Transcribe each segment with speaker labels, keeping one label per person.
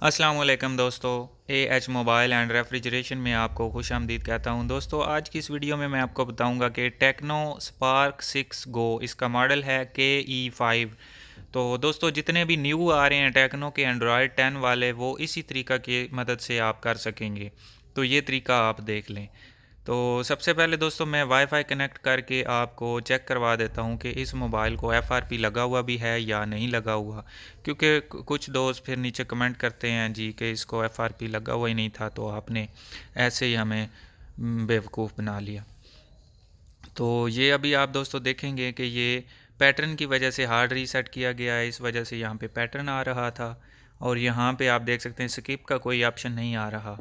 Speaker 1: अस्सलाम वालेकुम दोस्तों। एएच मोबाइल एंड रेफ्रिजरेशन में आपको खुशामदीद कहता हूं। दोस्तों आज की इस वीडियो में मैं आपको बताऊंगा कि टेक्नो स्पार्क 6 गो इसका मॉडल है KE5। तो दोस्तों जितने भी न्यू आ रहे हैं टेक्नो के एंड्रॉयड 10 वाले वो इसी तरीका की मदद से आप कर सकेंगे। तो ये तरीका आप देख लें। तो सबसे पहले दोस्तों मैं वाईफाई कनेक्ट करके आपको चेक करवा देता हूँ कि इस मोबाइल को एफआरपी लगा हुआ भी है या नहीं लगा हुआ, क्योंकि कुछ दोस्त फिर नीचे कमेंट करते हैं जी कि इसको एफआरपी लगा हुआ ही नहीं था, तो आपने ऐसे ही हमें बेवकूफ़ बना लिया। तो ये अभी आप दोस्तों देखेंगे कि ये पैटर्न की वजह से हार्ड रीसेट किया गया है, इस वजह से यहाँ पे पैटर्न आ रहा था। और यहाँ पे आप देख सकते हैं स्किप का कोई ऑप्शन नहीं आ रहा।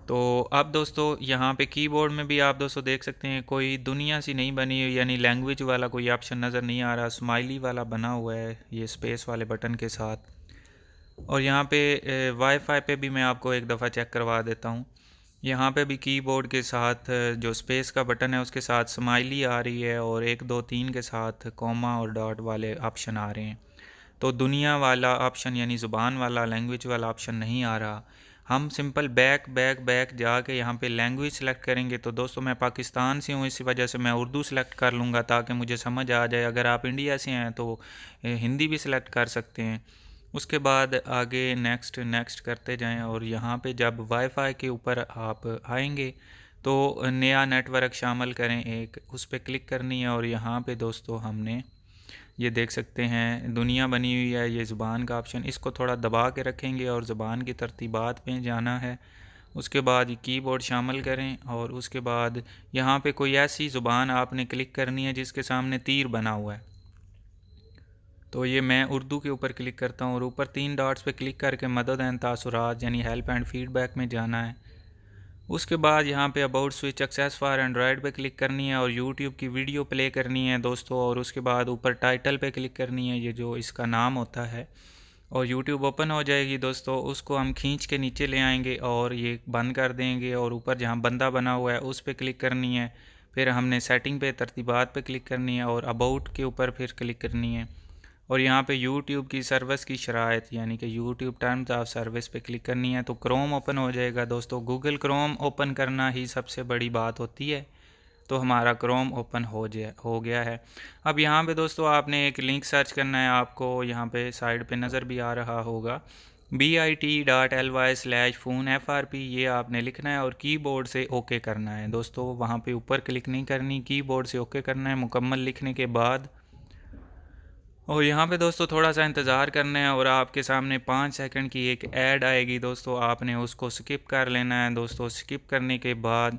Speaker 1: तो अब दोस्तों यहाँ पे कीबोर्ड में भी आप दोस्तों देख सकते हैं कोई दुनिया सी नहीं बनी हुई, यानी लैंग्वेज वाला कोई ऑप्शन नज़र नहीं आ रहा, स्माइली वाला बना हुआ है ये स्पेस वाले बटन के साथ। और यहाँ पे वाईफाई पे भी मैं आपको एक दफ़ा चेक करवा देता हूँ। यहाँ पे भी कीबोर्ड के साथ जो स्पेस का बटन है उसके साथ स्माइली आ रही है, और 1 2 3 के साथ कॉमा और डॉट वाले ऑप्शन आ रहे हैं। तो दुनिया वाला ऑप्शन यानी ज़ुबान वाला लैंग्वेज वाला ऑप्शन नहीं आ रहा। हम सिंपल बैक बैक बैक जाके यहाँ पे लैंग्वेज सेलेक्ट करेंगे। तो दोस्तों मैं पाकिस्तान से हूँ, इसी वजह से मैं उर्दू सेलेक्ट कर लूँगा ताकि मुझे समझ आ जाए। अगर आप इंडिया से हैं तो हिंदी भी सिलेक्ट कर सकते हैं। उसके बाद आगे नेक्स्ट नेक्स्ट करते जाएं, और यहाँ पे जब वाईफाई के ऊपर आप आएंगे तो नया नेटवर्क शामिल करें एक, उस पर क्लिक करनी है। और यहाँ पे दोस्तों हमने ये देख सकते हैं दुनिया बनी हुई है, ये ज़ुबान का ऑप्शन, इसको थोड़ा दबा के रखेंगे और ज़ुबान की तरतीबात पे जाना है। उसके बाद कीबोर्ड शामिल करें, और उसके बाद यहाँ पे कोई ऐसी ज़ुबान आपने क्लिक करनी है जिसके सामने तीर बना हुआ है। तो ये मैं उर्दू के ऊपर क्लिक करता हूँ, और ऊपर 3 डॉट्स पे क्लिक करके मदद एंड तासुरात यानी हेल्प एंड फीडबैक में जाना है। उसके बाद यहाँ पे about switch access for Android पे क्लिक करनी है और यूट्यूब की वीडियो प्ले करनी है दोस्तों। और उसके बाद ऊपर टाइटल पे क्लिक करनी है, ये जो इसका नाम होता है, और यूट्यूब ओपन हो जाएगी दोस्तों। उसको हम खींच के नीचे ले आएंगे और ये बंद कर देंगे, और ऊपर जहाँ बंदा बना हुआ है उस पर क्लिक करनी है। फिर हमने सेटिंग पे तरतीबात पे क्लिक करनी है, और अबाउट के ऊपर फिर क्लिक करनी है। और यहाँ पे यूट्यूब की सर्विस की शराइत यानी कि यूट्यूब टर्म्स ऑफ सर्विस पे क्लिक करनी है, तो क्रोम ओपन हो जाएगा दोस्तों। गूगल क्रोम ओपन करना ही सबसे बड़ी बात होती है। तो हमारा क्रोम ओपन हो गया है। अब यहाँ पे दोस्तों आपने एक लिंक सर्च करना है, आपको यहाँ पे साइड पे नज़र भी आ रहा होगा bit.ly/phone/FRP, ये आपने लिखना है और कीबोर्ड से ओके करना है दोस्तों। वहाँ पे ऊपर क्लिक नहीं करनी, कीबोर्ड से ओके करना है मुकम्मल लिखने के बाद। और यहाँ पे दोस्तों थोड़ा सा इंतज़ार करना है, और आपके सामने 5 सेकंड की एक ऐड आएगी दोस्तों, आपने उसको स्किप कर लेना है दोस्तों। स्किप करने के बाद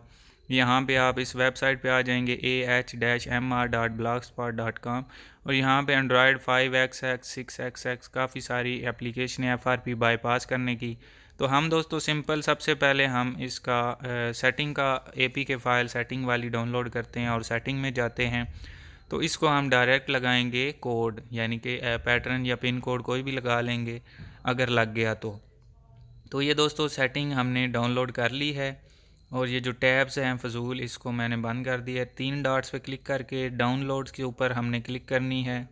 Speaker 1: यहाँ पे आप इस वेबसाइट पे आ जाएंगे ah-mr.blogspot.com, और यहाँ पे एंड्रॉयड 5xx 6xx काफ़ी सारी एप्लीकेशन है FRP बाईपास करने की। तो हम दोस्तों सिंपल सबसे पहले हम इसका सेटिंग का APK फ़ाइल सेटिंग वाली डाउनलोड करते हैं और सेटिंग में जाते हैं। तो इसको हम डायरेक्ट लगाएंगे कोड, यानी कि पैटर्न या पिन कोड कोई भी लगा लेंगे अगर लग गया तो ये दोस्तों सेटिंग हमने डाउनलोड कर ली है। और ये जो टैब्स हैं फजूल इसको मैंने बंद कर दिया है। 3 डॉट्स पे क्लिक करके डाउनलोड्स के ऊपर हमने क्लिक करनी है।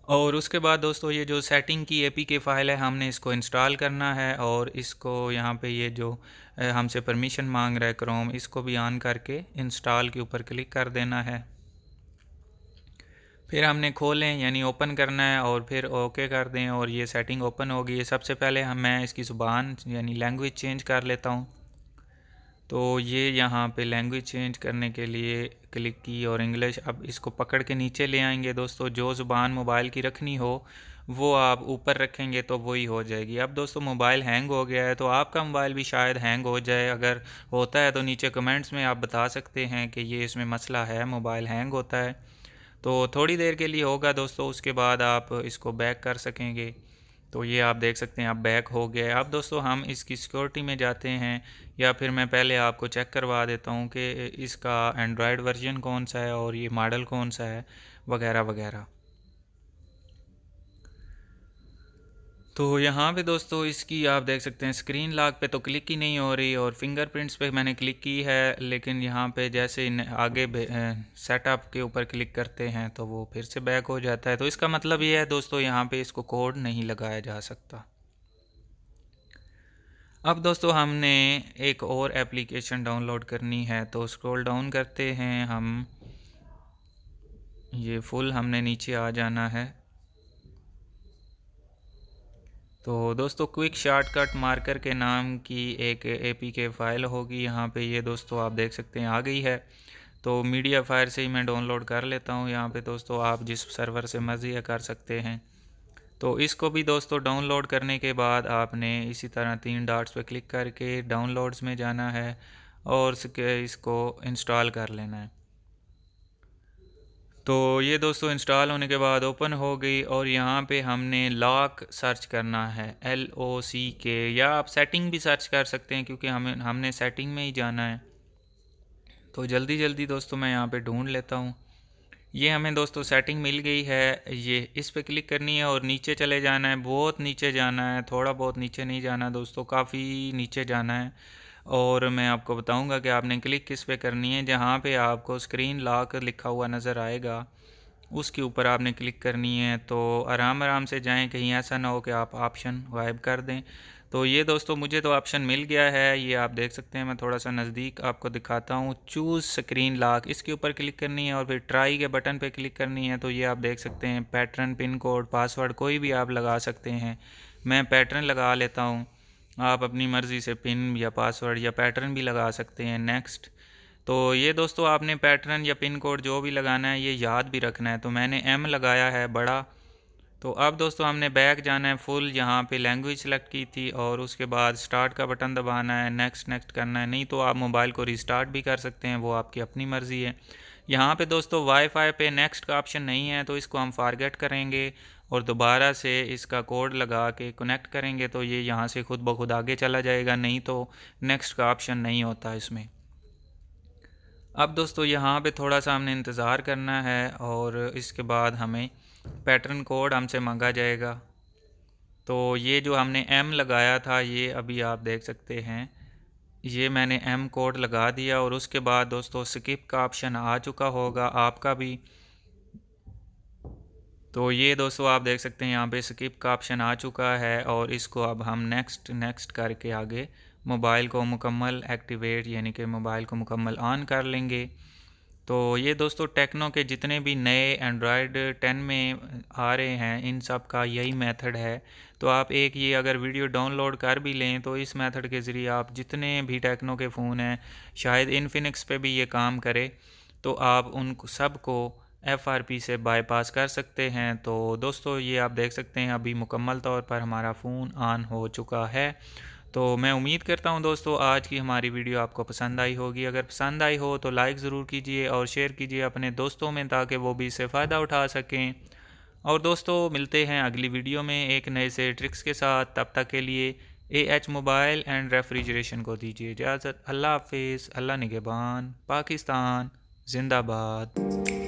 Speaker 1: और उसके बाद दोस्तों ये जो सेटिंग की APK फ़ाइल है हमने इसको इंस्टॉल करना है, और इसको यहाँ पे ये जो हमसे परमिशन मांग रहा है क्रोम, इसको भी ऑन करके इंस्टॉल के ऊपर क्लिक कर देना है। फिर हमने खोलें यानी ओपन करना है, और फिर ओके कर दें, और ये सेटिंग ओपन होगी। सबसे पहले मैं इसकी ज़ुबान यानी लैंग्वेज चेंज कर लेता हूँ। तो ये यहाँ पे लैंग्वेज चेंज करने के लिए क्लिक की और इंग्लिश। अब इसको पकड़ के नीचे ले आएंगे दोस्तों, जो ज़ुबान मोबाइल की रखनी हो वो आप ऊपर रखेंगे तो वही हो जाएगी। अब दोस्तों मोबाइल हैंग हो गया है, तो आपका मोबाइल भी शायद हैंग हो जाए। अगर होता है तो नीचे कमेंट्स में आप बता सकते हैं कि ये इसमें मसला है, मोबाइल हैंग होता है। तो थोड़ी देर के लिए होगा दोस्तों, उसके बाद आप इसको बैक कर सकेंगे। तो ये आप देख सकते हैं अब बैक हो गया है। अब दोस्तों हम इसकी सिक्योरिटी में जाते हैं, या फिर मैं पहले आपको चेक करवा देता हूँ कि इसका एंड्रॉयड वर्जन कौन सा है और ये मॉडल कौन सा है वगैरह वगैरह। तो यहाँ पे दोस्तों इसकी आप देख सकते हैं स्क्रीन लॉक पे तो क्लिक ही नहीं हो रही, और फिंगरप्रिंट्स पे मैंने क्लिक की है, लेकिन यहाँ पे जैसे आगे सेटअप के ऊपर क्लिक करते हैं तो वो फिर से बैक हो जाता है। तो इसका मतलब ये है दोस्तों यहाँ पे इसको कोड नहीं लगाया जा सकता। अब दोस्तों हमने एक और एप्लीकेशन डाउनलोड करनी है, तो स्क्रॉल डाउन करते हैं हम, ये फुल हमने नीचे आ जाना है। तो दोस्तों क्विक शॉर्टकट मार्कर के नाम की एक एपीके फ़ाइल होगी यहाँ पे, ये दोस्तों आप देख सकते हैं आ गई है। तो मीडिया फायर से ही मैं डाउनलोड कर लेता हूँ। यहाँ पे दोस्तों आप जिस सर्वर से मर्ज़ी कर सकते हैं। तो इसको भी दोस्तों डाउनलोड करने के बाद आपने इसी तरह 3 डॉट्स पे क्लिक करके डाउनलोड्स में जाना है और इसको इंस्टॉल कर लेना है। तो ये दोस्तों इंस्टॉल होने के बाद ओपन हो गई, और यहाँ पे हमने लॉक सर्च करना है, LOCK, या आप सेटिंग भी सर्च कर सकते हैं क्योंकि हमने सेटिंग में ही जाना है। तो जल्दी जल्दी दोस्तों मैं यहाँ पे ढूंढ लेता हूँ। ये हमें दोस्तों सेटिंग मिल गई है, ये इस पे क्लिक करनी है और नीचे चले जाना है, बहुत नीचे जाना है, थोड़ा बहुत नीचे नहीं जाना दोस्तों, काफ़ी नीचे जाना है। और मैं आपको बताऊंगा कि आपने क्लिक किस पे करनी है। जहाँ पे आपको स्क्रीन लॉक लिखा हुआ नज़र आएगा उसके ऊपर आपने क्लिक करनी है। तो आराम आराम से जाएं, कहीं ऐसा ना हो कि आप ऑप्शन गायब कर दें। तो ये दोस्तों मुझे तो ऑप्शन मिल गया है, ये आप देख सकते हैं। मैं थोड़ा सा नज़दीक आपको दिखाता हूँ। चूज़ स्क्रीन लॉक, इसके ऊपर क्लिक करनी है और फिर ट्राई के बटन पे क्लिक करनी है। तो ये आप देख सकते हैं पैटर्न, पिन कोड, पासवर्ड कोई भी आप लगा सकते हैं। मैं पैटर्न लगा लेता हूँ, आप अपनी मर्ज़ी से पिन या पासवर्ड या पैटर्न भी लगा सकते हैं। नेक्स्ट। तो ये दोस्तों आपने पैटर्न या पिन कोड जो भी लगाना है ये याद भी रखना है। तो मैंने M लगाया है बड़ा। तो अब दोस्तों हमने बैक जाना है फुल, यहाँ पे लैंग्वेज सेलेक्ट की थी और उसके बाद स्टार्ट का बटन दबाना है, नेक्स्ट नेक्स्ट करना है। नहीं तो आप मोबाइल को रिस्टार्ट भी कर सकते हैं, वो आपकी अपनी मर्ज़ी है। यहाँ पे दोस्तों वाईफाई पे नेक्स्ट का ऑप्शन नहीं है, तो इसको हम फॉरगेट करेंगे और दोबारा से इसका कोड लगा के कनेक्ट करेंगे तो ये यहाँ से खुद ब खुद आगे चला जाएगा। नहीं तो नेक्स्ट का ऑप्शन नहीं होता इसमें। अब दोस्तों यहाँ पे थोड़ा सा हमने इंतज़ार करना है और इसके बाद हमें पैटर्न कोड हमसे मांगा जाएगा। तो ये जो हमने M लगाया था ये अभी आप देख सकते हैं, ये मैंने M कोड लगा दिया और उसके बाद दोस्तों स्किप का ऑप्शन आ चुका होगा आपका भी। तो ये दोस्तों आप देख सकते हैं यहाँ पे स्किप का ऑप्शन आ चुका है और इसको अब हम नेक्स्ट नेक्स्ट करके आगे मोबाइल को मुकम्मल एक्टिवेट यानी कि मोबाइल को मुकम्मल ऑन कर लेंगे। तो ये दोस्तों टेक्नो के जितने भी नए एंड्रॉयड 10 में आ रहे हैं इन सब का यही मेथड है। तो आप एक ये अगर वीडियो डाउनलोड कर भी लें तो इस मेथड के ज़रिए आप जितने भी टेक्नो के फ़ोन हैं, शायद इन्फिनिक्स पे भी ये काम करे, तो आप उन सब को FRP से बाईपास कर सकते हैं। तो दोस्तों ये आप देख सकते हैं अभी मुकम्मल तौर पर हमारा फ़ोन ऑन हो चुका है। तो मैं उम्मीद करता हूं दोस्तों आज की हमारी वीडियो आपको पसंद आई होगी। अगर पसंद आई हो तो लाइक ज़रूर कीजिए और शेयर कीजिए अपने दोस्तों में ताकि वो भी इससे फ़ायदा उठा सकें। और दोस्तों मिलते हैं अगली वीडियो में एक नए से ट्रिक्स के साथ। तब तक के लिए AH मोबाइल एंड रेफ्रिजरेशन को दीजिए इजाज़त। अल्लाह हाफिज़, अल्लाह निगहबान, पाकिस्तान जिंदाबाद।